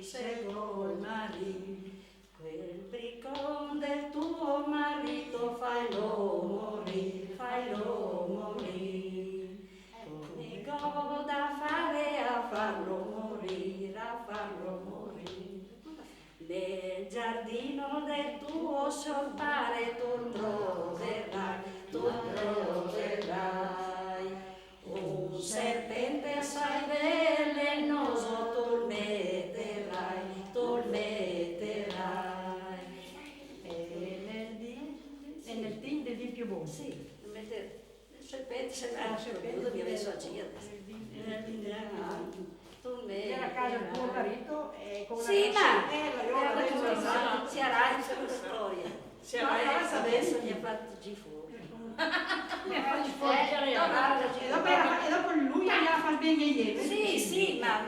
seguo il marito. Quel briccon del tuo marito failo morire, come goda fare a farlo morire, Nel giardino del tuo sorpare tu troverai, un serpente assai velenoso tu metterai, e nel team del vin più buono. Sì, il serpente se l'ha messo a gira. Era a casa del tuo marito e con sì, ma si si arrangia la storia. Si arrangia adesso mi ha fatto fuori. e dopo lui gli ha fatto bene ieri. Sì, ma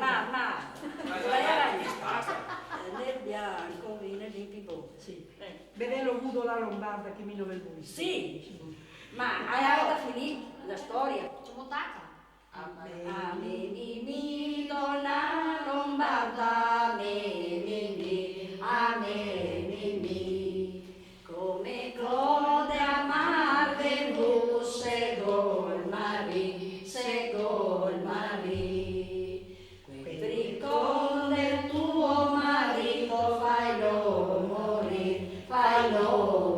nel bianco viene di pipò. Sì. Bevello avuto la lombarda che mi non è lui. Sì, ma hai finito la storia. Siamo tacca. A me mi donna lombarda, a me mi, come gode amar vengu, seguo il mari, quel briccon del tuo marito failo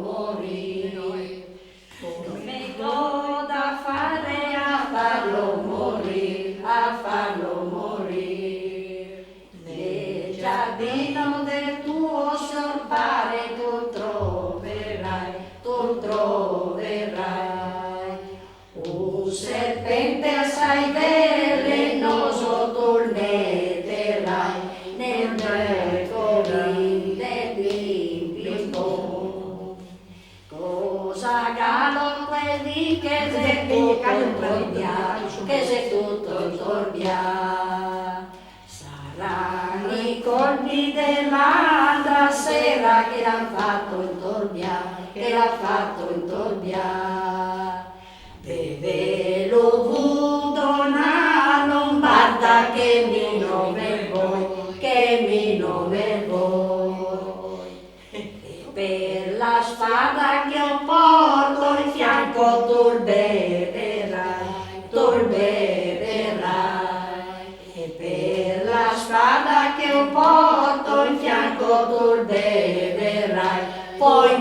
morire, come goda fare a farlo morire, nel giardino del tuo sorpare tu troverai, un serpente assai velenoso tu metterai, nel bimbo. Cosa gallo quelli che se tutto intorbia, saranno i colpi dell'altra sera che l'ha fatto intorbia, beve lo vudo una lombarda che mi non ver voi, e per la spada che io porto in fianco tu beverai, e per la spada che io porto in fianco tu beverai, poi